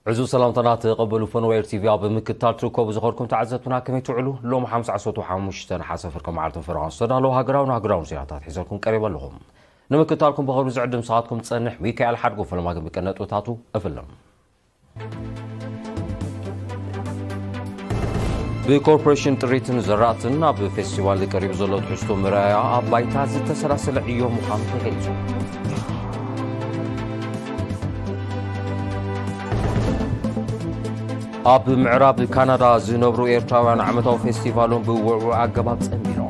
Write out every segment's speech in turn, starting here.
عزو سلامتنا قبلوا فنوير تي في بمكتال تركوب زخوركم تعزتنا كم تعلو لو محمد عصوت وحمشتن حسفركم عارتم فرنسا لو هاجراون زيارات حزركم قريبا لهم نمكتالكم بغرو زعدم ساعاتكم تصنح ميكائيل حرقو فلما بكنت وتاتو افلم بكوربوريشن تريتن زراتنا بفستيفال قريب زلو تحسو مرايا بايتا زت سلاسل عيو محمد تغيزو اب معراب كندا زنبرو ايرتراوان عمتو فستيفالون بوعو عقبات صميرو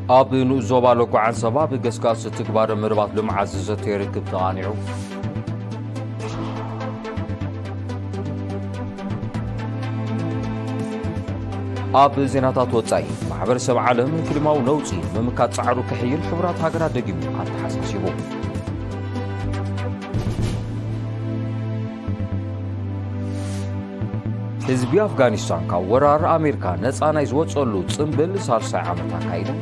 اب نوزوبالو عن سبب قسقاس تكبار مربات لمعززه يركب تقانيعو اب زيناتات وصاي محبر سب عالم كلماو نوصي ممكات صعرو كحيل خبرات هاجرات دغيمو اتحساسيبو حزب افغانستان كورار امريكا نصانا يزوصلو صمبل سارساي عمتا كايدو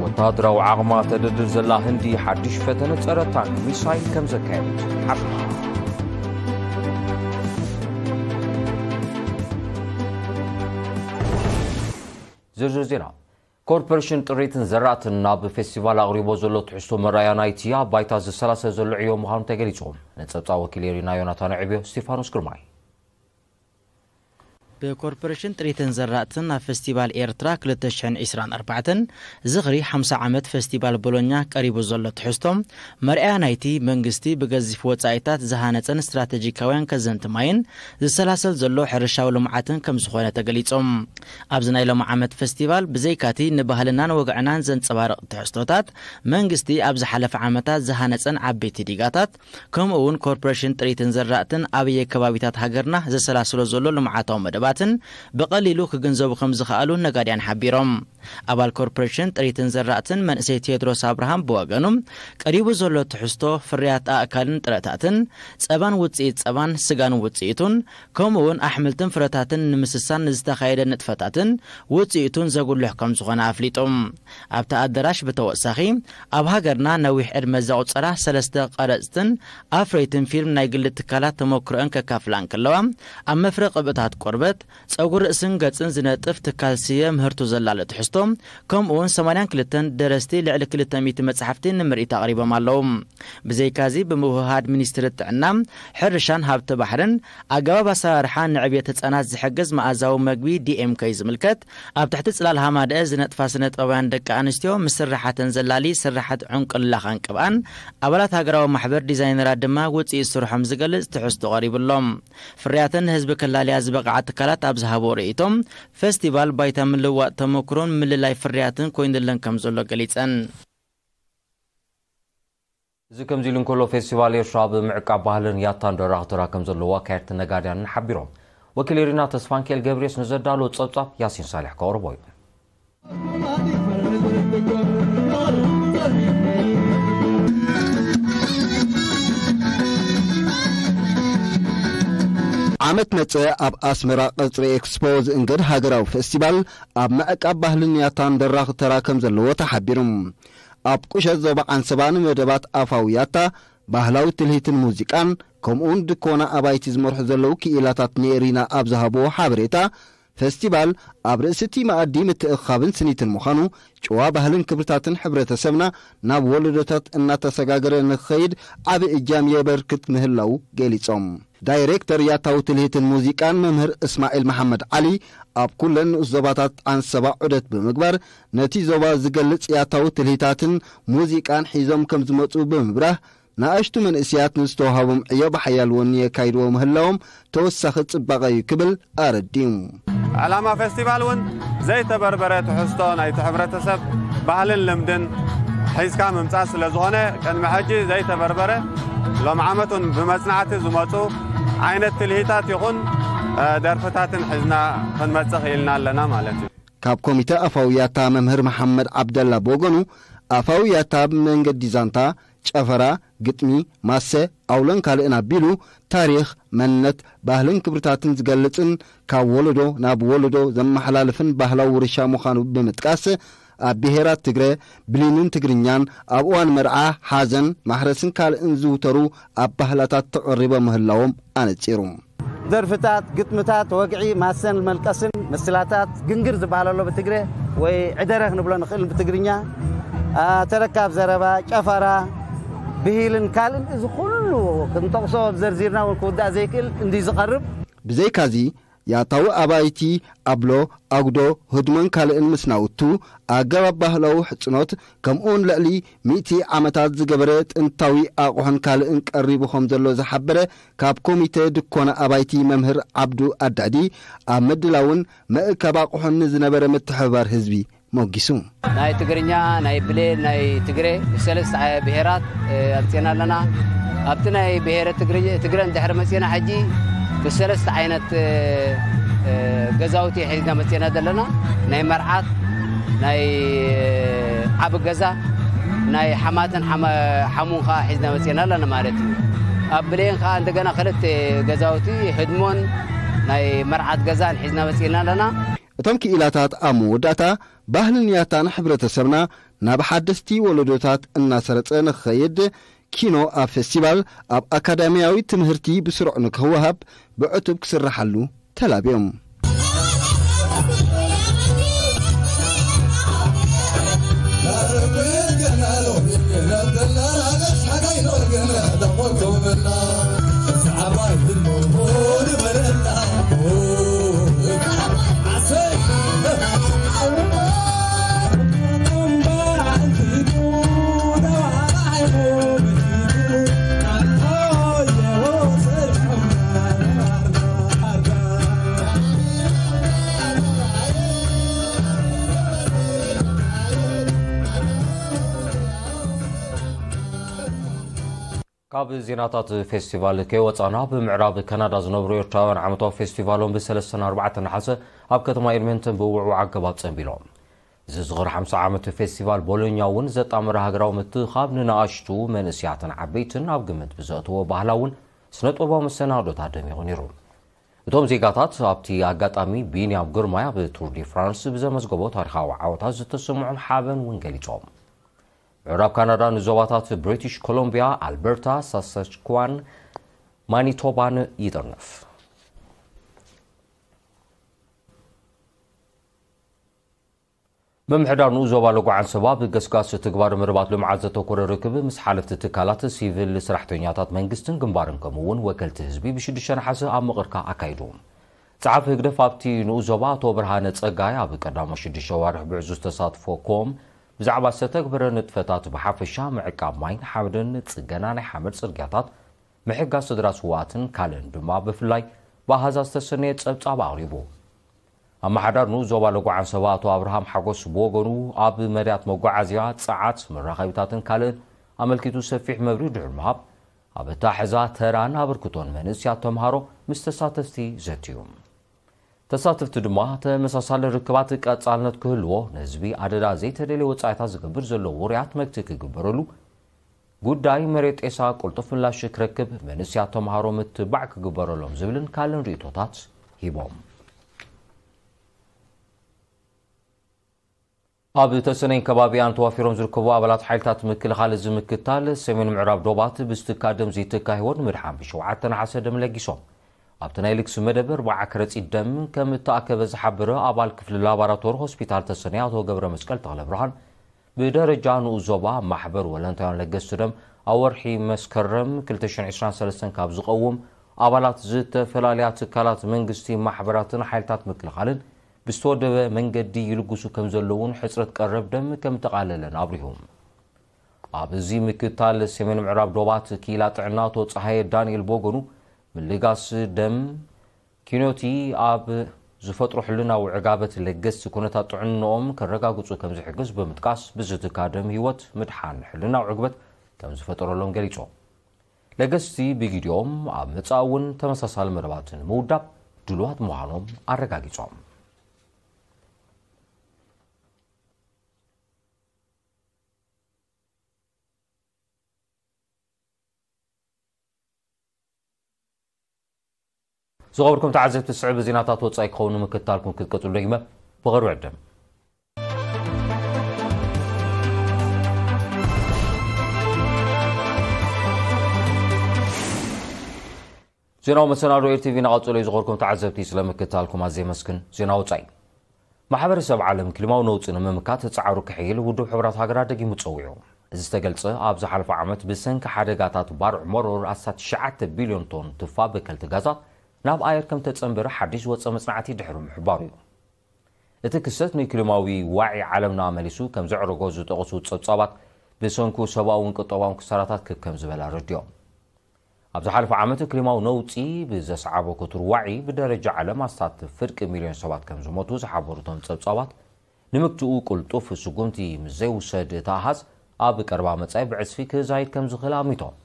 وتادراو عقما تددر زلا هندي حدش فتنه صرتان ميسايل كم زكايت حفل زرزر زينا كوربوريشن تريتن زراتنا بفستيفال اغريبو زلو تحسو مرايا نايتيا بايتاز الثلاثه زلو عيو مهان تغليصوم نصبصا وكيل رينا يوناتان عبيو ستيفانوس كرماي بكوربوريشن تريتن زراتنا فستيفال ايرترا 2024 زغري 50 عمت فستيفال بولونيا قريبو زلو تحستم مرئا نايتي منغستي بغزف وصايتات زهانصن استراتيجيكاوያን كزنتماين زسلاسل زلو حرشاو لمعاتن كم زخونه تغليصوم ابزناي لما عمت فستيفال بزيكاتي نبهلنان وغعنان زنصبارق تحستوتات منغستي ابز حلف عمتات زهانصن عبيتي ديغاتات كم اون كوربوريشن تريتن زراتن ابي كبابيتات هاجرنا زسلاسل زلو لمعاتو مدباتن بقليلو كغنزبو خمز خالو نغاديان حبيروم ابال كوربوريشن تريتن زراتن منسي تيدروس ابراهام بوغانوم قريبو زلو تحستو فريات اكالن طراتاتن صبان وصيت صبان سغان وصيتون كمون احملتن فرتاتن نمسسان نزتخايده نطفتاتن وصيتون زغلح كم زغنا افليطوم ابتا ادراش بتوسخي اب هاجرنا نويح ادمزاو صرا سلسته قرصتن افريتن فيلم نايغل تكالات تمكرن ككافلان كلوام ام مفرق بتات قربت صغور اسن غصن زنطف تكالسيم هرتو زلاله تحستو كم اون 82 درستي لعل 200 مصحفتين مرئي تقريبا مالهم بزيكازي بموهاد منستر التعنام حرشان هابت بحرن اغبا سارحان نعبيه تصنات زحجز مازاو مغبي دي ام كاي زملكت اب تحت صلال حماد ازنت فاسنت طوان دق انستيو مسرحاتن زلالي سرحات عنق لخان قبان ابلات هاجراو محبر ديزاينر دما وصي سرحم زغلص تحستو قريب لهم فرياتن حزب كلالي ازبقعت كلات ابزهابو ريتم فستيفال بايتا من لواء تمكرون من لاي فرياتن كويندلن كمزلو قليصن زكم زيلن كلو فستيفال يشرب معقا باهلن ياتان دراخترا كمزلو كارت نغاديان حبيرو وكيل رينا تسفانكيل غبريس نزدالو صبصاب ياسين صالح كوربوي عمت متى اب اسمرا قصري اكسبوز انقد هاجراو فستيفال اب معقب باهلن ياتان دراخ تراكم زلو تحبيرم اب قشت زوبا عن سبان مدبات افاوياتا باهلاو تلهيت الموسيقان كمون دكونا ابايتي زمرح زلو كيلاتات نيرينا ابزهبو حبريتا فستيفال ابرستي مادي متاخابن سنيتن مخانو جوا باهلن كبرتاتن حبرتسبنا ناب ولدتات ان تسغاغر نخيد اب اجام يبركت مهلاو غليصوم دايركتور ياتاو تلهيت الموسيقان ممهر اسماعيل محمد علي اب كلن زباتات عن سبع عدت بمغبر نتي زبا زغلص ياتاو تلهيتاتن موسيقان حيزم كم زمصو بمبره ناشتو من اسيات نستوهابم عيب حيال ونيه كايدو مهلاوم توسخ صباقي كبل ارديم علامه فستيفال ون زي تبربره تحستون اي تحبرتسب ባህልን لمدن حيزكا ممصاص لزونه كان محجي زي تبربره لو معامتون بمصنعات زمصو عينت تلهيتات يكون درفتاتن حزنا خنمصخ يلنا لنا مالتي كاب كوميته افاوياتا ممهر محمد عبد الله بوغنو افاوياتا منجد ديزانتا ጨፈራ ግጥሚ ማሰ አውለን ካልእና ቢሉ ታሪኽ መንነት ባህልን ክብርታትን ዝገልጽን ካብ ወለዶ ናብ ወለዶ ዘመሓላልፍን ባህላዊ ውርሻ ምዃኑ ብምጥቃስ ኣብ ብሄራት ትግረ ብሊንን ትግርኛን ኣብ እዋን መርዓ ሓዘን ማሕረስን ካልእን ዝውተሩ ኣብ ባህላታት ተቐሪበ ምህላዎም ኣነጺሩ ዘርፍታት ግጥምታት ወግዒ ማሰን መልቀስን ምስላታት ግንግር ዝበሃለሎ በትግረ ወይ ዕደረኽ ንብሎ ንኽእል በትግርኛ ተረካብ ዘረባ ጨፈራ ብሂልን ካልእን እዚ ኩሉ ክንጠቕሶ ዘርዚርና ወልኩውዳእ ዘይክእል እንዲ ዝቐርብ ብዘይካዚ ያታዊ ኣባይቲ ኣብሎ ኣጉዶ ህድመን ካልእን ምስናውቱ ኣገባብ ባህላዊ ሕጽኖት ከምኡን ልዕሊ 100 ዓመታት ዝገበረ ጥንታዊ ኣቑሑን ካልእን ቀሪቡ ከም ዘሎ ዝሓበረ ካብ ኮሚቴ ድኮነ ኣባይቲ መምህር ዓብዱ ኣዳዲ ኣብ ምድላውን መእከብ ኣቑሑን ዝነበረ ምትሕብባር ህዝቢ ሞጊሱ ናይ ትግርኛ ናይ ብሌን ናይ ትግሬ ሰለስተ ብሄራት ኣምፅና ኣለና ኣብቲ ናይ ብሄረ ትግረን ድሕሪ መፅና ሕጂ ብሰለስተ ዓይነት ገዛውቲ ሒዝና መፅና ዘለና ናይ መርዓት ናይ ዓብ ገዛ ናይ ሓማትን ሓሙን ከዓ ሒዝና መፅና ኣለና ማለት እዩ ኣብ ብሌን ከዓ እንደገና ክልተ ገዛውቲ ህድሞን ናይ መርዓት ገዛን ሒዝና መፅና ኣለና እቶም ክኢላታት ኣብ መወዳእታ ባህልን ያታን ሕብረተሰብና ናብ ሓደስቲ ወለዶታት እናሰረፀ ንኽኸይድ ኪኖ ኣብ ፌስቲቫል ኣብ ኣካዳሚያዊ ትምህርቲ ብስሩዕ ንክወሃብ ብዕቱብ ክስራሓሉ ተላብዮም ካብ ዜናታት ፌስቲቫል ከወፃና ብምዕራብ ካናዳ ዝነብሩ ኤርትራውያን ዓመታዊ ፌስቲቫሎም ብ34 ነሓሰ ኣብ ከተማ ኤድመንተን ብውዕው ዓገባት ጸንቢሎም እዚ ዝኽሪ 50 ዓመት ፌስቲቫል ቦሎኛ እውን ዘጣመረ ሃገራዊ ምትኻብ ንኣሽቱ መንእስያትን ዓበይትን ኣብ ግምት ብዘእትዎ ባህላውን ስነ-ጥበባዊ መሰናዶታት ደሚቑ ነይሩ እቶም ዜጋታት ኣብቲ ኣጋጣሚ ቢንያም ግርማይ ኣብ ቱር ዲ ፍራንስ ብዘመዝገቦ ታሪኻዊ ዓወታት ዝተሰምዑን ሓበን እውን ገሊፆም ምዕራብ ካናዳ ንዞባታት ብሪቲሽ ኮሎምቢያ ኣልበርታ ሳስካቹዋን ማኒቶባን ይጥርነፍ በምሕዳር ንዞባ ለጓዓን ሰባብ ገስጋስ ትግባር ምርባት ልምዓት ዘተኮረ ርክብ ምስ ሓለፍቲ ትካላት ሲቪል ስራሕተኛታት መንግስትን ግንባርን ከምኡውን ወከልቲ ህዝቢ ብ6 ነሓሰ ኣብ መቕርካ ኣካይዱ ጸዓፍ ህግደፍ ኣብቲ ንዞባ ኣቶ ብርሃነ ጸጋይ ኣብ ቀዳሞ 6 ወርሒ ብዕዙዝ ተሳትፎም ብዛዕባ ዝተግበረ ንጥፈታት ብሓፈሻ ምዕቃብ ማይን ሓመድን ጽገና ናይ ሓመድ ጽርግያታት ምሕጋዝ ስድራ ስዋዕትን ካልእን ድማ ብፍላይ ብኣሃዛዝ ዝተሰነየ ጸብጻብ ኣቕሪቡ ኣመሓዳር ንዞባ ለጓዓን ሰባ ኣቶ ኣብርሃም ሓጎስ ብወገኑ ኣብ መድያት መጓዓዝያ ጸዓት መራኸቢታትን ካልእን ኣመልኪቱ ሰፊሕ መብሪ ድሕር ምሃብ ኣብ እታ ሕዛ ተራን ኣበርክቶን መንእስያት ተምሃሮ ምስ ተሳተፍቲ ዘትዩ ተሳተፍቲ ድማ ተመሳሳሊ ርክባት ቀጻልነት ክህልዎ ንህዝቢ ኣደዳ ዘይተደለየ ወጻኢታት ዝገብር ዘሎ ውርያት መግቲ ክግበረሉ ጉዳይ መሬት ጤሳ ቁልጡፍ ምላሽ ክረክብ መንእስያት ተምሃሮ ምትባዕ ክግበረሎም ዝብልን ካልእን ርእቶታት ሂቦም ኣብ ተሰነይን ከባቢያን ተዋፊሮም ዝርከቡ ኣባላት ሓይልታት ምክልኻል ዝምክታል ሰሜን ምዕራብ ዶባት ብዝትካደም ዘይተካሂወን ምድሓን ብ7 ነሓሰ ደም ለጊሶም ኣብቲ ናይ ልክሲ መደበር ባዓክረፂ ደም ከም እተኣከበ ዝሓበረ ኣባል ክፍሊ ላቦራቶሪ ሆስፒታል ተሰነይ ኣቶ ገብረ መስቀል ተኽለ ብርሃን ብደረጃ ንኡዞባ ማሕበር ወለንታውያን ለገስቲ ደም ኣብ ወርሒ መስከረም 2023 ካብ ዝቐውም ኣባላት ዝተፈላለያ ትካላት መንግስቲ ማሕበራትን ሓይልታት ምክልኻልን ብዝተወደበ መንገዲ ይልግሱ ከም ዘለውን ሕፅረት ቀረብ ደም ከም ተቃለለን አብሪሁም ኣብዚ ምክታል ሰሜን ምዕራብ ዶባት ኪላ ጥዕና አቶ ፀሐይ ዳንኤል ቦጎኑ ምልጋስ ደም ኪኖቲ ኣብ ዝፈጥሩ ሕልናዊ ዕጋበት ለገስ ኩነታት ጥዕንኦም ከረጋግጹ ከም ዝሕግዝ ብምጥቃስ ብዝትካደም ህይወት ምድሓን ሕልናዊ ዕግበት ከም ዝፈጥረሎም ገሊጾም ለገስቲ ብጊዲኦም ኣብ መጻውን ተመሳሳሊ መረባትን ምውዳብ ድልዋት ምዃኖም ኣረጋጊጾም زغبركم تعزبت السعب زيناتات وصاي كونوا مكتالكم كتقطوا دغيمه بغرو عدم زيناو مسنارو اير تي في نقاطلو زغوركم تعزبتي سلامكتالكم ازي مسكن زيناو وصاي ማሕበረሰብ ዓለም ክልማው ነውፅን መምካት ተጻዕሩ ክሕይል ውድብ ሕብራት ሃገራት ደጊሙ ፀዊዑ እዚ ዝተገልጸ ኣብ ዝሓለፈ ዓመት ብሰንኪ ሓደጋታት ባርዕ መሮር 9 ቢልዮን ቶን ትፋ በከልቲ ጋዛት ናብ ኣየር ከም ተጸንበረ ሓድሽ ወፀ መጽናዕቲ ድሕሪ ምሕባሩ እዩ እቲ ክስተት ንክልማዊ ዋዒ ዓለምና መሊሱ ከም ዘዕረጎ ዝጠቕሱ ጸብጻባት ብሰንኩ ሰብኣውን ቁጠባውን ክሳራታት ከም ዝበላ ረድዮም ኣብ ዝሓለፈ ዓመት ክልማው ነውፂ ብዘስዓቦ ኩቱር ዋዒ ብደረጃ ዓለም ኣስታት ፍርቂ ሚልዮን ሰባት ከም ዝሞቱ ዝሓበሩቶም ጸብጻባት ንምክትኡ ቁልጡፍ ስጉምቲ ምዘይውሰድ ተኣሃዝ ኣብ ቀረባ መጻኢ ብዕስፊ ክዛይድ ከም ዝኽእል ኣሚቶም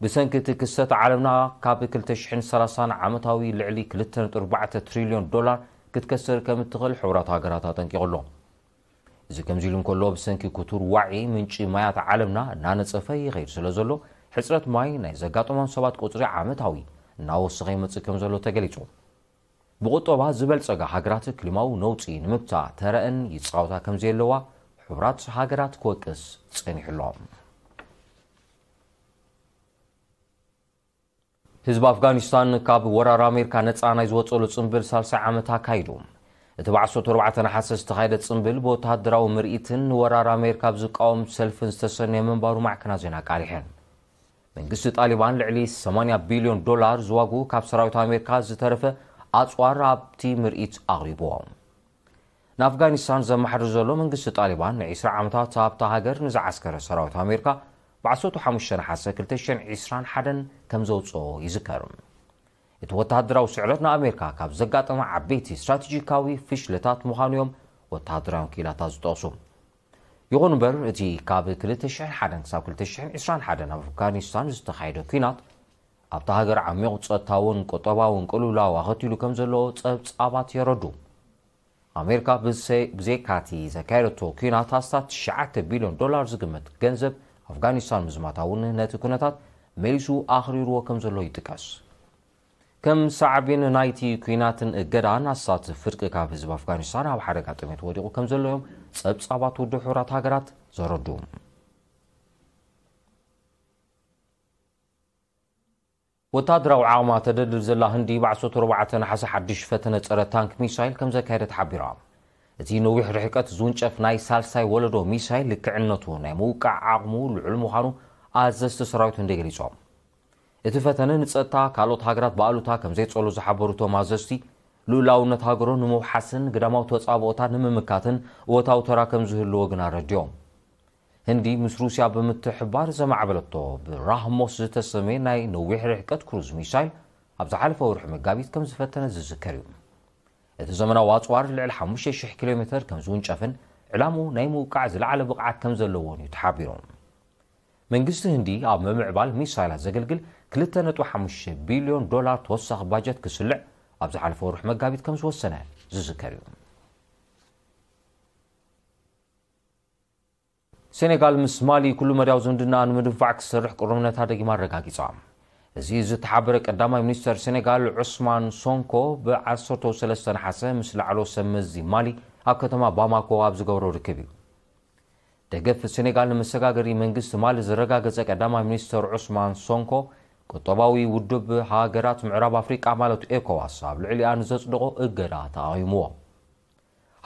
ብሰንኪ እቲ ክስተት ዓለምና ካብ 2030 ዓመታዊ ልዕሊ 2.4 ትሪልዮን ዶላር ክትከስር ከም እትኽእል ሕብራት ሃገራት ኣጠንቂቑሎ እዚ ከምዚ ኢሉ እንከሎ ብሰንኪ ኩቱር ዋዒ ምንጪ ማያት ዓለምና እናነፀፈ ይኸይድ ስለ ዘሎ ሕፅረት ማይ ናይ ዘጋጠሞም ሰባት ቁፅሪ ዓመታዊ እናወሰኸ ይመጽእ ከም ዘሎ ተገሊጹ ብቁጠባ ዝበልጸጋ ሃገራት ክልማው ነውፂ ንምብታዕ ተረአን ይጻወታ ከም ዘለዋ ሕብራት ሃገራት ክወቅስ ጸኒሕሎም ህዝቢ ኣፍጋኒስታን ካብ ወራር ኣሜሪካ ነፃ ናይ ዝወፀሉ ጽምብል ሳልሳይ ዓመት ኣካይዱ እቲ ብ14 ናሓሰ ዝተኻየደ ጽምብል ብወተሃደራዊ ምርኢትን ወራር ኣሜሪካ ብዝቃወም ሰልፍን ዝተሰነየ ምንባሩ ማዕከና ዜና ቃሊሕን መንግስቲ ጣሊባን ልዕሊ 80 ቢልዮን ዶላር ዝዋጉ ካብ ሰራዊት ኣሜሪካ ዝተረፈ ኣጽዋር ኣብቲ ምርኢት ኣቕሪቦም ንኣፍጋኒስታን ዘመሓድር ዘሎ መንግስቲ ጣሊባን ን20 ዓመታት ኣብታ ሃገር ንዝዓስከረ ሰራዊት ኣሜሪካ ብ15 ናሓሰ 2021 ከም ዘውፅኦ ይዝከር እቲ ወተሃደራዊ ስዕረት ንኣሜሪካ ካብ ዘጋጠመ ዓበይቲ ስትራቴጂካዊ ፍሽለታት ምዃኖም ወተሃደራዊ ወኪላታት ዝጠቕሱ ይኹን እምበር እቲ ካብ 2001 ክሳብ 2021 ኣብ ኣፍጋኒስታን ዝተኻየደ ኩናት ኣብታ ሃገር ዓሚቕ ጸጥታውን ቁጠባውን ቅልውላው ኣኸቲሉ ከም ዘለዎ ጸብጻባት የረዱ ኣሜሪካ ብዘይካቲ ዘካየደቶ ኩናት ኣስታት 9 ቢልዮን ዶላር ዝግመት ገንዘብ ኣፍጋኒስታን ምዝማታውን ነቲ ኩነታት መሊሱ ኣኽሪርዎ ከም ዘሎ ይጥቀስ ከም ሳዕቤን ናይቲ ኩናትን እገዳን ኣስታት ፍርቂ ካብ ህዝቢ ኣፍጋኒስታን ኣብ ሓደጋ ጥሜት ወዲቑ ከም ዘለዮም ጸብጻባት ውድብ ሕብራት ሃገራት ዘረዱ ወታደራዊ ዓቕማ ተደልድል ዘላ ህንዲ ብ14 ናሓሰ ሓድሽ ፈተነ ጸረ ታንክ ሚሳይል ከም ዘካየደት ሓቢራ እቲ ነዊሕ ርሕቀት ዝውንጨፍ ናይ ሳልሳይ ወለዶ ሚሳይል ልክዕነቱ ናይ ምውቃዕ ዓቕሙ ልዑል ምዃኑ ኣዘዝቲ ሰራዊት ህንዲ ገሊፆም እቲ ፈተነ ንጸጥታ ካልኦት ሃገራት በኣሉታ ከም ዘይጸሉ ዝሓበሩቶም ኣዘዝቲ ልኡላውነት ሃገሮ ንምውሓስን ግዳማዊ ተጻብኦታት ንምምካትን እወታዊ ተራ ከም ዝህልዎ ግን ኣረድዮም ህንዲ ምስ ሩስያ ብምትሕባር ዘማዕበለቶ ብራህሞስ ዝተሰመየ ናይ ነዊሕ ርሕቀት ክሩዝ ሚሳይል ኣብ ዝሓለፈ ወርሒ መጋቢት ከም ዝፈተነ ዝዝከር እዩ እቲ ዘመናዊ ኣጽዋር ልዕሊ 5000 ኪሎ ሜትር ከም ዝውንጨፍን ዕላሙ ናይ ምውቃዕ ዝለዓለ ብቕዓት ከም ዘለዎን እዩ ተሓቢሮም መንግስቲ ህንዲ ኣብ ምምዕባል ሚሳይላት ዘገልግል 2.5 ቢልዮን ዶላር ተወሳኺ ባጀት ክስልዕ ኣብ ዝሓለፈ ወርሒ መጋቢት ከም ዝወሰነ ዝዝከር እዩ ሴኔጋል ምስ ማሊ ኩሉ መዳው ዝምድና ንምድንፋዕ ክሰርሕ ቁርምነታ ደጊማ ኣረጋጊጻ እዚ ዝተሓበረ ቀዳማይ ሚኒስተር ሴኔጋል ዑስማን ሶንኮ ብ13 ናሓሰ ምስ ላዕሎ ሰመዚ ማሊ ኣብ ከተማ ባማኮ ኣብ ዝገብሮ ርክብ እዩ ደገፍ ሴኔጋል ንመሰጋገሪ መንግስቲ ማሊ ዝረጋገጸ ቀዳማይ ሚኒስተር ዑስማን ሶንኮ ቁጠባዊ ውድብ ሃገራት ምዕራብ ኣፍሪቃ ማለት ኤኮዋስ ኣብ ልዕሊኣ ንዘጽድቆ እገዳ ተቃዊምዎ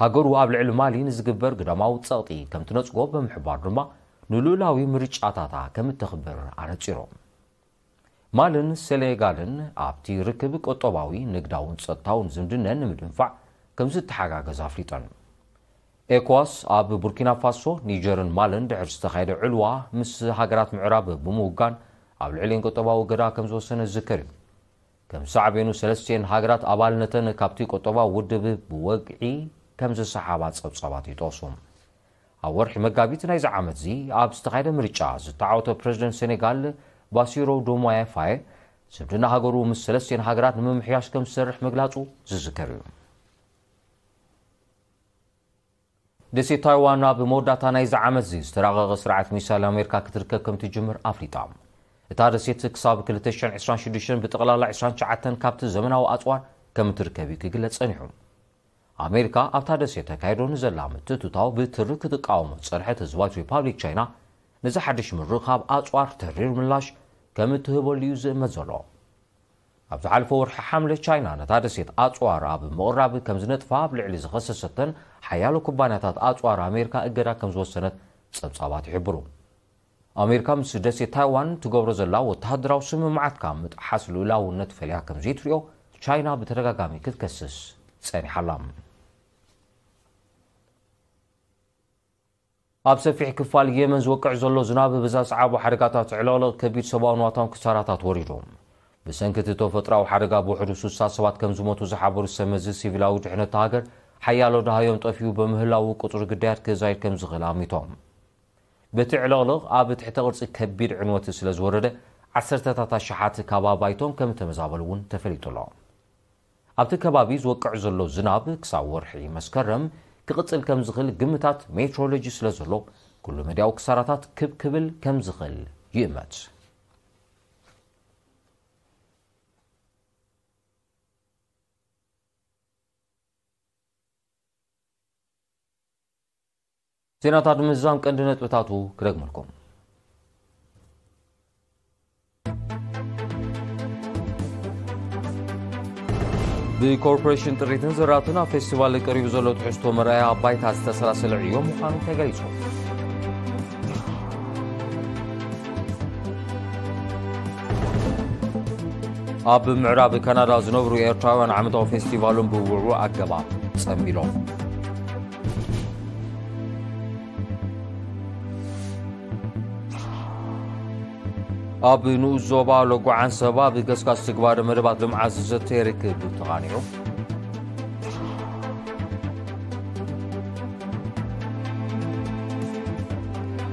ሃገሩ ኣብ ልዕሊ ማሊ ንዝግበር ግዳማዊ ጸቕጢ ከም ትነጽጎ ብምሕባር ድማ ንሉላዊ ምርጫታታ ከም እትኽበር ኣነጺሮም ማልን ሴኔጋልን ኣብቲ ርክብ ቁጠባዊ ንግዳውን ጸጥታውን ዝምድነን ንምድንፋዕ ከም ዝተሓጋገዝ ኣፍሊጠን ኤኮዋስ ኣብ ቡርኪና ፋሶ ኒጀርን ማልን ድሕሪ ዝተኻየደ ዕልዋ ምስ ሃገራት ምዕራብ ብምውጋን ኣብ ልዕሊን ቁጠባዊ እገዳ ከም ዝወሰነ ዝዝከር እዩ ከም ሳዕቤኑ 3 ሃገራት ኣባልነተን ካብቲ ቁጠባዊ ውድብ ብወግዒ ከም ዝሰሓባ ጸብጻባት ይጠቕሱ ኣብ ወርሒ መጋቢት ናይዚ ዓመት እዚ ኣብ ዝተኻየደ ምርጫ ዝተዓወተ ፕረዚደንት ሴኔጋል ባሲሮ ዶማየ ፋየ ዝምድና ሃገሩ ምስ 3 ሃገራት ንምምሕያሽ ከም ዝሰርሕ ምግላጹ ዝዝከር እዩ ደሴት ታይዋን ኣብ መወዳእታ ናይዚ ዓመት እዚ ዝተራቐቐ ስርዓት ሚሳይል ኣሜሪካ ክትርከብ ከም ትጅምር ኣፍሊጣ እታደሴት ክሳብ 2026 ብጥቕላላ 29 ካብቲ ዘመናዊ ኣጽዋር ከም ትርከቢ ክግለጽ ጸኒሑ ኣሜሪካ ኣብ ታደሴት ተካይዶ ንዘላ ምትእትታው ብትርክ ክትቃወሞ ጸንሐት ህዝባዊት ሪፓብሊክ ቻይና ነዚ ሓድሽ ምርኻብ ኣጽዋር ተሪር ምላሽ ከም እትህበሉ እዩ ዝእመት ዘሎ ኣብ ዝሓለፈ ወርሒ ሓምለ ቻይና ነታደሴት ኣጽዋር ኣብ ምቕራብ ከም ዝነጥፋ ኣብ ልዕሊ ዝኸሰሰተን ሓያሎ ኩባንያታት ኣጽዋር ኣሜሪካ እገዳ ከም ዝወሰነት ጸብጻባት ይሕብሩ ኣሜሪካ ምስ ደሴት ታይዋን ትገብሮ ዘላ ወተሃደራዊ ስምምዓት ካብ ምጥሓስ ልኡላውነት ፈልያ ከም ዘይትሪኦ ቻይና ብተደጋጋሚ ክትከስስ ጸኒሓላ ኣብ ሰፊሕ ክፋል የመን ዝወቅዕ ዘሎ ዝናብ ብዛስዓቡ ሓደጋታት ዕለቕለቕ ከቢድ ሰብኣዊ ንዋታውን ክሳራታት ወሪዶም ብሰንኪ ተፈጥሮአዊ ሓደጋ ብውሕዱ 60 ሰባት ከም ዝሞቱ ዝሓበሩ ሰመዚ ሲቪላዊ ድሕነት ሃገር ሓያሎ ድሃዮም ጠፊኡ በምህላው ቁጥሪ ግዳያት ክዛይድ ከም ዝኽእል ኣሚቶም በቲ ዕለቕለቕ ኣብ ትሕተ ቅርጺ ከቢድ ዕንወት ስለ ዝወረደ ዓሰርተታት ኣሽሓት ከባባይቶም ከም ተመዛበሉ እውን ተፈሊጡሎ ኣብቲ ከባቢ ዝወቅዕ ዘሎ ዝናብ ክሳብ ወርሒ መስከረም ክቕጽል ከም ዝኽእል ግምታት ሜትሮሎጂ ስለ ዘሎ ኩሉ መድያዊ ክሳራታት ክብል ከም ዝኽእል ይእመት ዜናታት ምዛም ቀንዲ ነጥብታቱ ክደግመልኩም ብኮርፖሬሽን ጥሪትን ዝራትን ኣብ ፌስቲቫል ቀሪቡ ዘሎ ትሕዝቶ መርኣያ ኣባይታ ዝተሰላሰለ ዕዮ ምዃኑ ተገሊጹ ኣብ ምዕራብ ካናዳ ዝነብሩ ኤርትራውያን ዓመታዊ ፌስቲቫሉን ብውዕዉዕ ኣገባብ ጸሚሎም ኣብ ንኡስ ዞባ ለጓዓን ሰባ ብገስጋስ ትግባር መደባት ልምዓት ዝዘተ ይርክብ ተቓኒዑ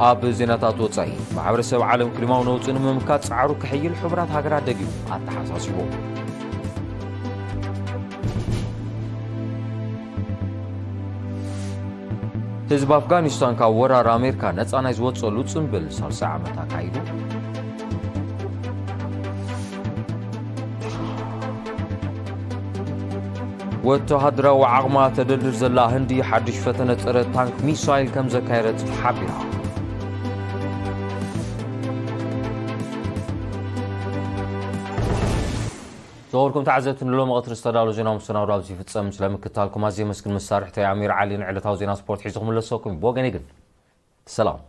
ኣብ ዜናታት ወጻኢ ማሕበረሰብ ዓለም ክልማዊ ነውፂ ንምምካት ጻዕሩ ክሕይል ሕብራት ሃገራት ደጊሙ ኣተሓሳሲቡ ህዝቢ ኣፍጋኒስታን ካብ ወራር ኣሜሪካ ነፃ ናይ ዝወፀሉ ጽምብል 30 ዓመት ኣካይዱ ወተሃደራዊ ዓቕማ ተደልድል ዘላ ህንዲ ሓድሽ ፈተነ ፀረ ታንክ ሚሳይል ከም ዘካየደት ሓቢራ زوركم تعزت لو مقتر استدالو زينا مستناو رابز يفتصم ስለምክታልኩም አዚ መስክን መሳርሕተ አሚር ዓሊ ንዕለታው ዜና ስፖርት ሒዝኩም ለሰኩም ቦገኔ ግን ሰላም